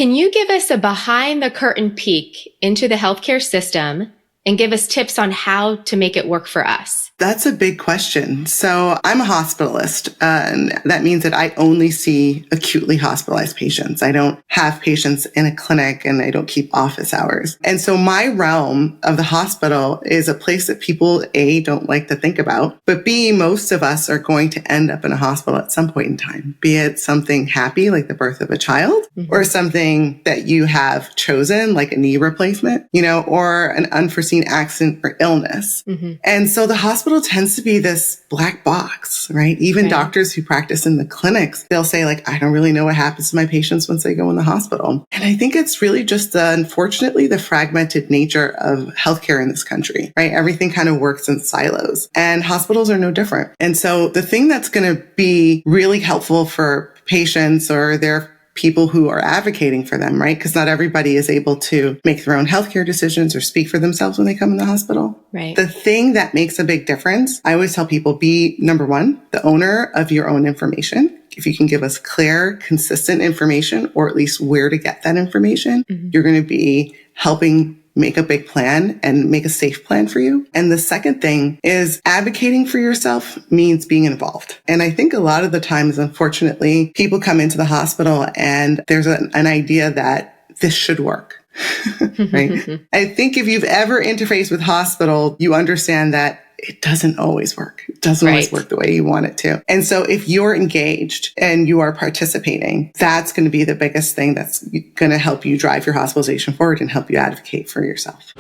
Can you give us a behind the curtain peek into the healthcare system and give us tips on how to make it work for us? That's a big question. So I'm a hospitalist, and that means that I only see acutely hospitalized patients. I don't have patients in a clinic and I don't keep office hours. And so my realm of the hospital is a place that people, A, don't like to think about, but B, most of us are going to end up in a hospital at some point in time, be it something happy like the birth of a child, or something that you have chosen like a knee replacement, or an unforeseen accident or illness. And so the hospital tends to be this black box, right? Even doctors who practice in the clinics, they'll say like, I don't really know what happens to my patients once they go in the hospital. And I think it's really just unfortunately the fragmented nature of healthcare in this country, right? Everything kind of works in silos and hospitals are no different. And so the thing that's going to be really helpful for patients or their people who are advocating for them, right? Because not everybody is able to make their own healthcare decisions or speak for themselves when they come in the hospital. Right. The thing that makes a big difference, I always tell people, be number one, the owner of your own information. If you can give us clear, consistent information, or at least where to get that information, you're going to be helping make a big plan and make a safe plan for you. And the second thing is advocating for yourself means being involved. And I think a lot of the times, unfortunately, people come into the hospital and there's an idea that this should work, right? I think if you've ever interfaced with hospital, you understand that it doesn't always work. It doesn't always work the way you want it to. And so if you're engaged and you are participating, that's going to be the biggest thing that's going to help you drive your hospitalization forward and help you advocate for yourself.